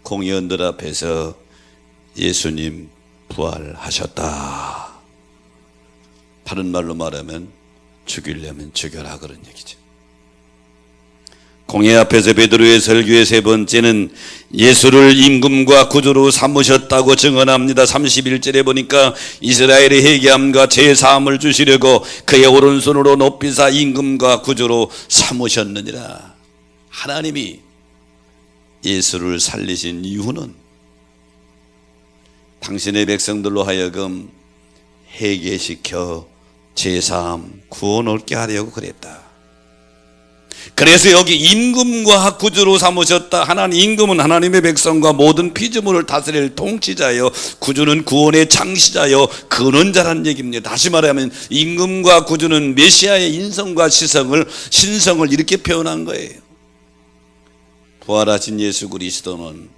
S3: 공회원들 앞에서 예수님 부활하셨다. 다른 말로 말하면 죽이려면 죽여라, 그런 얘기죠. 공회 앞에서 베드로의 설교의 세 번째는 예수를 임금과 구주로 삼으셨다고 증언합니다. 31절에 보니까 이스라엘의 회개함과 제사함을 주시려고 그의 오른손으로 높이사 임금과 구주로 삼으셨느니라. 하나님이 예수를 살리신 이유는 당신의 백성들로 하여금 회개시켜 제사함, 구원 얻게 하려고 그랬다. 그래서 여기 임금과 구주로 삼으셨다. 하나님, 임금은 하나님의 백성과 모든 피조물을 다스릴 통치자요, 구주는 구원의 창시자요, 근원자라는 얘기입니다. 다시 말하면 임금과 구주는 메시아의 인성과 신성을 이렇게 표현한 거예요. 부활하신 예수 그리스도는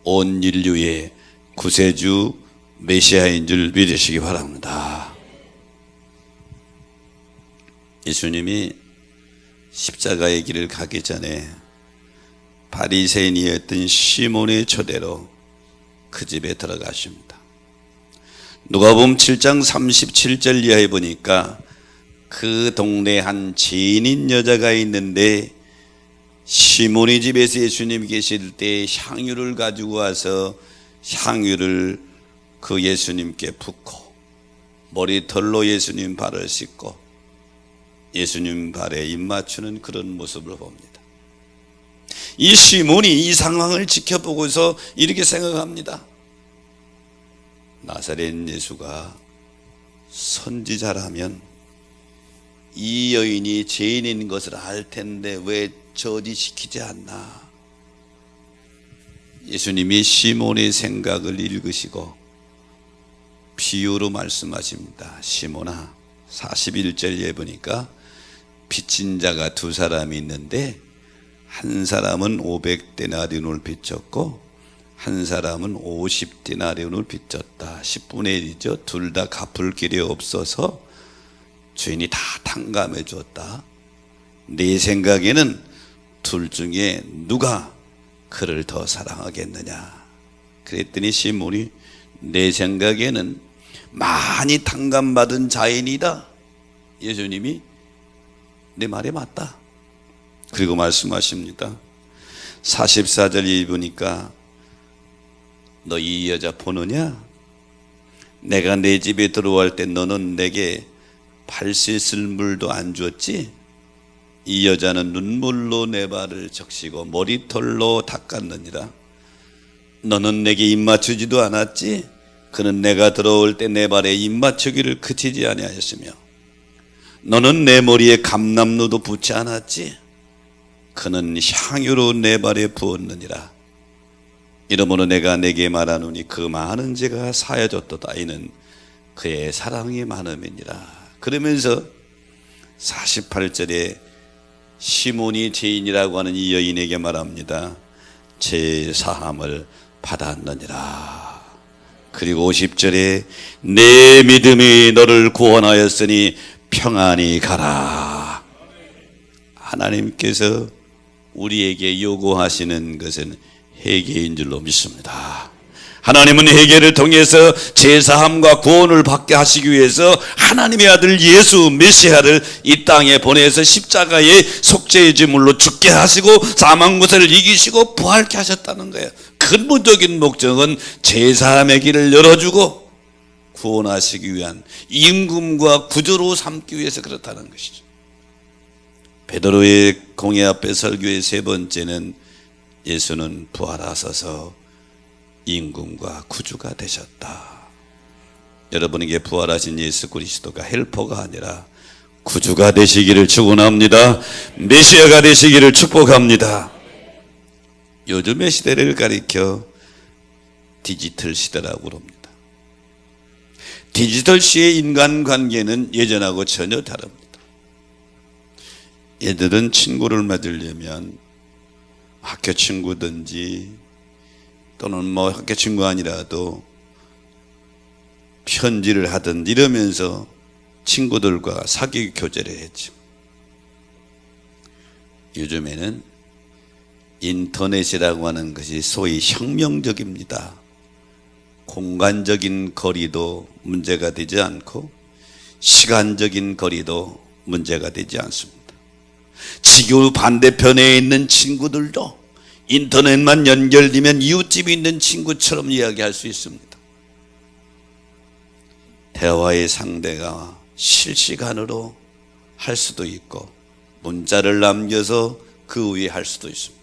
S3: 온 인류의 구세주 메시아인 줄 믿으시기 바랍니다. 예수님이 십자가의 길을 가기 전에 바리새인이었던 시몬의 초대로 그 집에 들어가십니다. 누가복음 7장 37절 이하에 보니까 그 동네에 한 죄인인 여자가 있는데 시몬의 집에서 예수님 계실 때 향유를 가지고 와서 향유를 그 예수님께 붓고 머리털로 예수님 발을 씻고 예수님 발에 입 맞추는 그런 모습을 봅니다. 이 시몬이 이 상황을 지켜보고서 이렇게 생각합니다. 나사렛 예수가 선지자라면 이 여인이 죄인인 것을 알 텐데 왜 저지시키지 않나? 예수님이 시몬의 생각을 읽으시고 비유로 말씀하십니다. 시몬아, 41절에 보니까 빚진 자가 두 사람이 있는데 한 사람은 500데나리온을 빚졌고 한 사람은 50데나리온을 빚졌다. 10분의 1이죠. 둘 다 갚을 길이 없어서 주인이 다 탕감해 줬다. 네 생각에는 둘 중에 누가 그를 더 사랑하겠느냐? 그랬더니 시몬이 내 생각에는 많이 탕감받은 자인이다. 예수님이 내 말이 맞다. 그리고 말씀하십니다. 44절 보니까 너 이 여자 보느냐? 내가 내 집에 들어올 때 너는 내게 발 씻을 물도 안 줬지? 이 여자는 눈물로 내 발을 적시고 머리털로 닦았느니라. 너는 내게 입맞추지도 않았지? 그는 내가 들어올 때 내 발에 입맞추기를 그치지 아니하였으며 너는 내 머리에 감람루도 붓지 않았지? 그는 향유로 내 발에 부었느니라. 이러므로 내가 내게 말하노니 그 많은 죄가 사여졌도다. 이는 그의 사랑이 많음이니라. 그러면서 48절에 시몬이 죄인이라고 하는 이 여인에게 말합니다. 죄 사함을 받았느니라. 그리고 50절에 내 믿음이 너를 구원하였으니 평안히 가라. 하나님께서 우리에게 요구하시는 것은 회개인 줄로 믿습니다. 하나님은 회개를 통해서 제사함과 구원을 받게 하시기 위해서 하나님의 아들 예수 메시아를 이 땅에 보내서 십자가의 속죄의 제물로 죽게 하시고 사망무사를 이기시고 부활케 하셨다는 거예요. 근본적인 목적은 제사함의 길을 열어주고 구원하시기 위한 임금과 구조로 삼기 위해서 그렇다는 것이죠. 베드로의 공회 앞에 설교의 세 번째는 예수는 부활하셔서 임금과 구주가 되셨다. 여러분에게 부활하신 예수 그리스도가 헬퍼가 아니라 구주가 되시기를 축원합니다. 메시아가 되시기를 축복합니다. 요즘의 시대를 가리켜 디지털 시대라고 합니다. 디지털 시의 인간관계는 예전하고 전혀 다릅니다. 얘들은 친구를 맺으려면 학교 친구든지 또는 뭐 학교 친구 아니라도 편지를 하든 이러면서 친구들과 사귀 교제를 했죠. 요즘에는 인터넷이라고 하는 것이 소위 혁명적입니다. 공간적인 거리도 문제가 되지 않고 시간적인 거리도 문제가 되지 않습니다. 지구 반대편에 있는 친구들도 인터넷만 연결되면 이웃집에 있는 친구처럼 이야기할 수 있습니다. 대화의 상대가 실시간으로 할 수도 있고 문자를 남겨서 그 위에 할 수도 있습니다.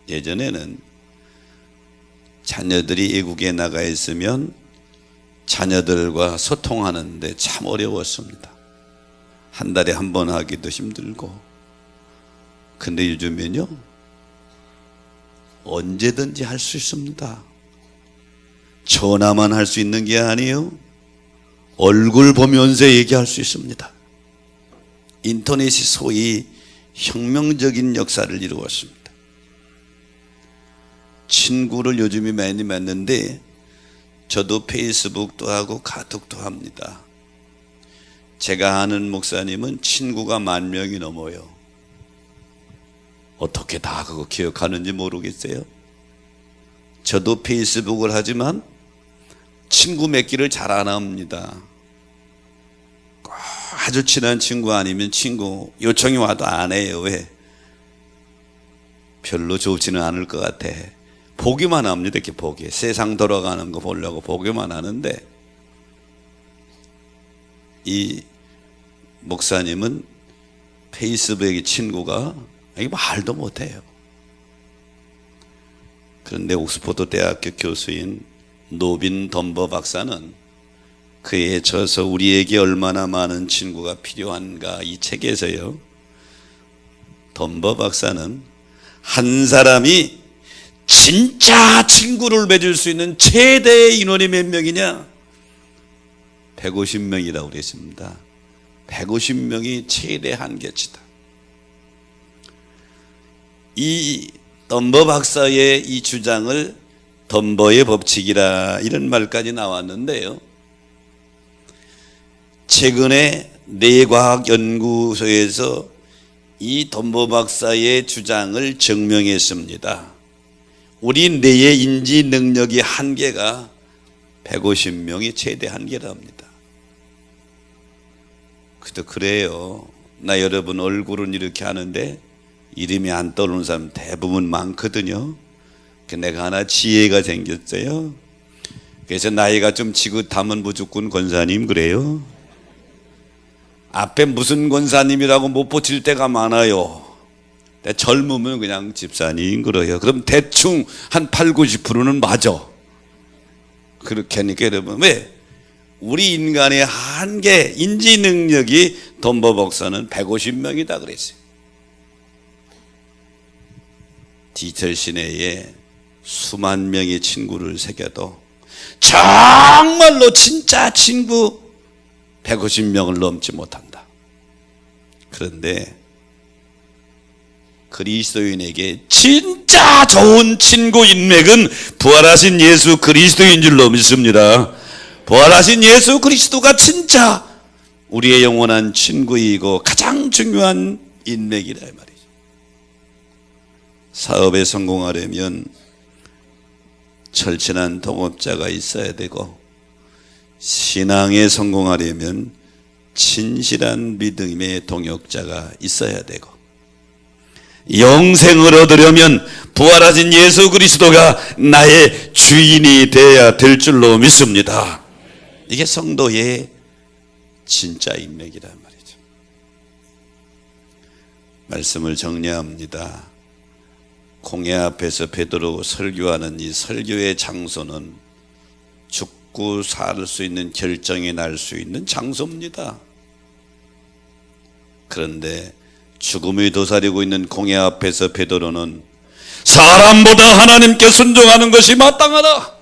S3: 예전에는 자녀들이 외국에 나가 있으면 자녀들과 소통하는데 참 어려웠습니다. 한 달에 한 번 하기도 힘들고. 근데 요즘에는요 언제든지 할 수 있습니다. 전화만 할 수 있는 게 아니에요. 얼굴 보면서 얘기할 수 있습니다. 인터넷이 소위 혁명적인 역사를 이루었습니다. 친구를 요즘에 많이 만났는데 저도 페이스북도 하고 카톡도 합니다. 제가 아는 목사님은 친구가 10,000명이 넘어요. 어떻게 다 그거 기억하는지 모르겠어요. 저도 페이스북을 하지만 친구 맺기를 잘 안 합니다. 꼭 아주 친한 친구 아니면 친구 요청이 와도 안 해요. 왜? 별로 좋지는 않을 것 같아. 보기만 합니다. 이렇게 보기. 세상 돌아가는 거 보려고 보기만 하는데 이 목사님은 페이스북의 친구가 말도 못해요. 그런데 옥스퍼드 대학교 교수인 노빈 덤버 박사는 그에 져서 우리에게 얼마나 많은 친구가 필요한가 이 책에서요, 덤버 박사는 한 사람이 진짜 친구를 맺을 수 있는 최대의 인원이 몇 명이냐? 150명이라고 그랬습니다. 150명이 최대 한계치다. 이 덤버 박사의 이 주장을 덤버의 법칙이라 이런 말까지 나왔는데요, 최근에 뇌과학연구소에서 이 덤버 박사의 주장을 증명했습니다. 우리 뇌의 인지 능력의 한계가 150명이 최대 한계랍니다. 그래요. 나 여러분 얼굴은 이렇게 하는데 이름이 안 떠오르는 사람 대부분 많거든요. 내가 하나 지혜가 생겼어요. 그래서 나이가 좀 지긋하면 무조건 권사님 그래요. 앞에 무슨 권사님이라고 못 붙일 때가 많아요. 젊으면 그냥 집사님 그래요. 그럼 대충 한 8, 90%는 맞아. 그렇게 하니까 여러분, 왜? 우리 인간의 한계, 인지 능력이 돈보복사는 150명이다 그랬어요. 디지털 시내에 수만 명의 친구를 새겨도 정말로 진짜 친구 150명을 넘지 못한다. 그런데 그리스도인에게 진짜 좋은 친구 인맥은 부활하신 예수 그리스도인 줄로 믿습니다. 부활하신 예수 그리스도가 진짜 우리의 영원한 친구이고 가장 중요한 인맥이라 말이죠. 사업에 성공하려면 철친한 동업자가 있어야 되고, 신앙에 성공하려면 진실한 믿음의 동역자가 있어야 되고, 영생을 얻으려면 부활하신 예수 그리스도가 나의 주인이 되어야 될 줄로 믿습니다. 이게 성도의 진짜 인맥이란 말이죠. 말씀을 정리합니다. 공회 앞에서 베드로 설교하는 이 설교의 장소는 죽고 살 수 있는 결정이 날 수 있는 장소입니다. 그런데 죽음이 도사리고 있는 공회 앞에서 베드로는 사람보다 하나님께 순종하는 것이 마땅하다.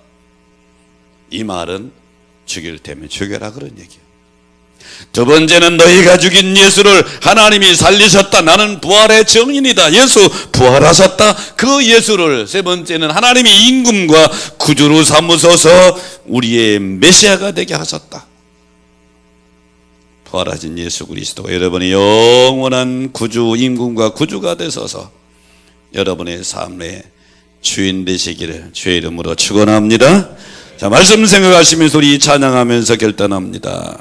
S3: 이 말은 죽일 테면 죽여라 그런 얘기예요. 두 번째는 너희가 죽인 예수를 하나님이 살리셨다. 나는 부활의 증인이다. 예수 부활하셨다. 그 예수를 세 번째는 하나님이 임금과 구주로 삼으셔서 우리의 메시아가 되게 하셨다. 부활하신 예수 그리스도가 여러분의 영원한 구주, 임금과 구주가 되셔서 여러분의 삶의 주인 되시기를 주의 이름으로 축원합니다. 자, 말씀 생각하시면서 우리 찬양하면서 결단합니다.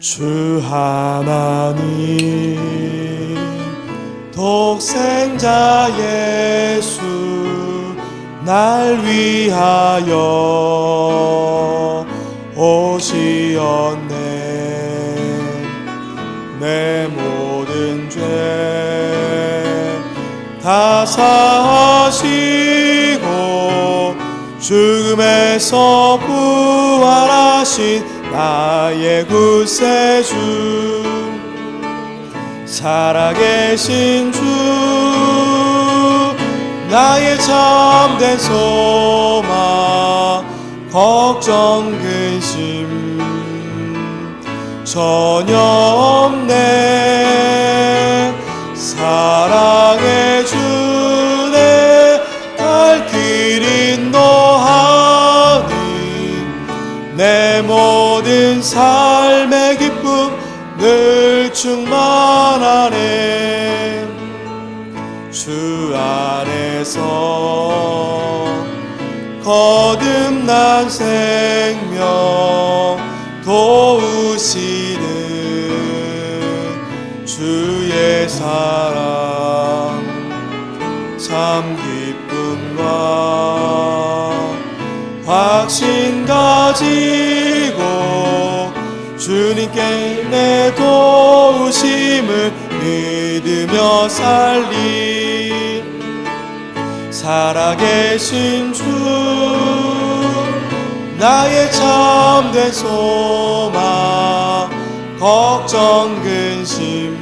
S1: 주 하나님 독생자 예수 날 위하여 오시었네. 내 모든 죄 다 사하시고 죽음에서 부활하신 나의 구세주, 살아계신 주, 나의 참된 소망, 걱정 근심 전혀 없네. 사랑의 주내 갈 길 인도하니 내 모든 삶의 기쁨 늘 충만하네. 주 안에서 거듭난 생명 도우시는 주의 사랑 참 기쁨과 확신 가지고 주님께 내 도우심을 믿으며 살리. 살아계신 주 나의 참된 소망 걱정 근심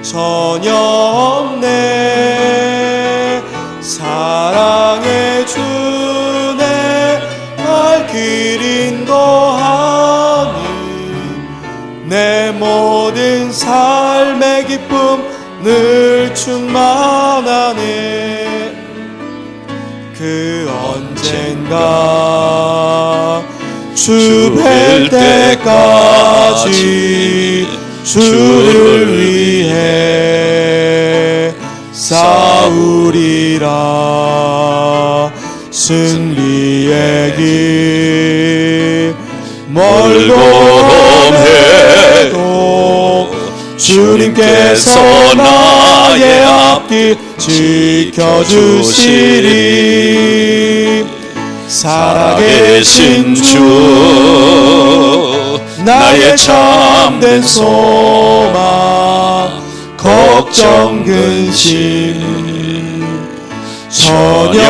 S1: 전혀 없네. 사랑의 주내 갈 길 인도하니 내 모든 삶의 기쁨 늘 충만하네. 그 언젠가 주 뵐 때까지 주를 위해 싸우리라. 승리의 길 멀고 험해도 주님께서 나의 앞길 지켜주시리. 살아계신 주 나의 참된 소망 걱정 근심 전혀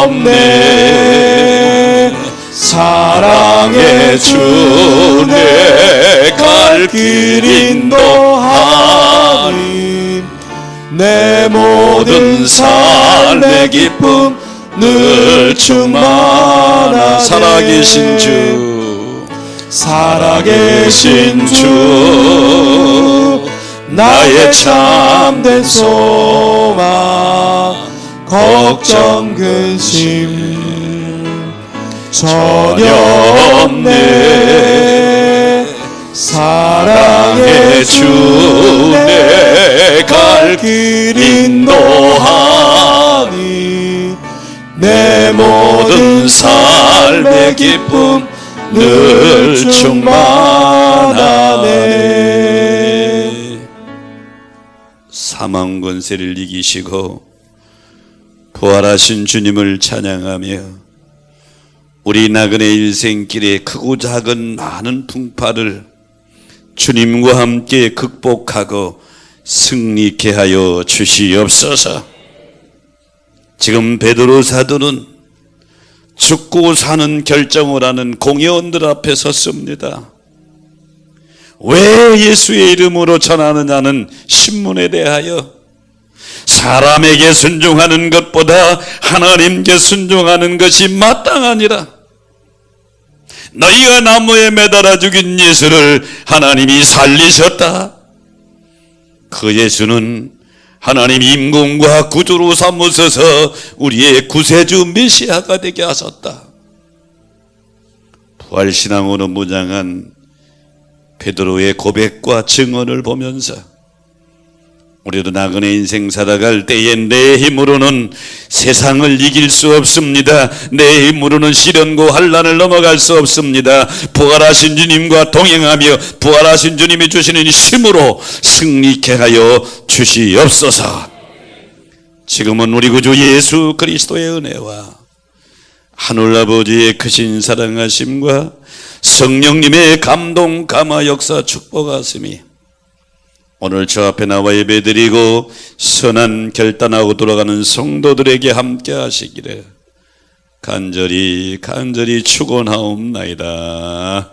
S1: 없네. 사랑의 주 내 갈 길 인도하니 내 모든 삶의 기쁨 늘 충만하네.
S3: 살아계신 주
S1: 살아계신 주 나의 참된 소망 걱정 근심 전혀 없네. 사랑의 주 내 갈 길 인도하니 내 모든 삶의 기쁨 늘 충만하네.
S3: 사망 권세를 이기시고 부활하신 주님을 찬양하며 우리 나그네 일생길에 크고 작은 많은 풍파를 주님과 함께 극복하고 승리케 하여 주시옵소서. 지금 베드로 사도는 죽고 사는 결정을 하는 공회원들 앞에 섰습니다. 왜 예수의 이름으로 전하느냐는 신문에 대하여 사람에게 순종하는 것보다 하나님께 순종하는 것이 마땅하니라. 너희가 나무에 매달아 죽인 예수를 하나님이 살리셨다. 그 예수는 하나님 임금과 구주로 삼으셔서 우리의 구세주 메시아가 되게 하셨다. 부활신앙으로 무장한 베드로의 고백과 증언을 보면서 우리도 나그네 인생 살아갈 때에 내 힘으로는 세상을 이길 수 없습니다. 내 힘으로는 시련과 환난을 넘어갈 수 없습니다. 부활하신 주님과 동행하며 부활하신 주님이 주시는 힘으로 승리케 하여 주시옵소서. 지금은 우리 구주 예수 그리스도의 은혜와 하늘아버지의 크신 사랑하심과 성령님의 감동 감화 역사 축복하심이 오늘 저 앞에 나와 예배드리고 선한 결단하고 돌아가는 성도들에게 함께 하시기를 간절히 축원하옵나이다.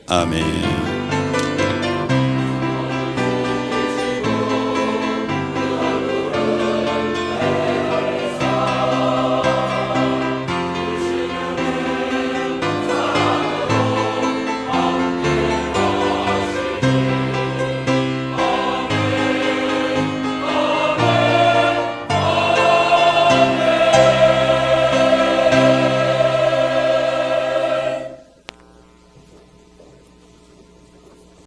S3: 아멘.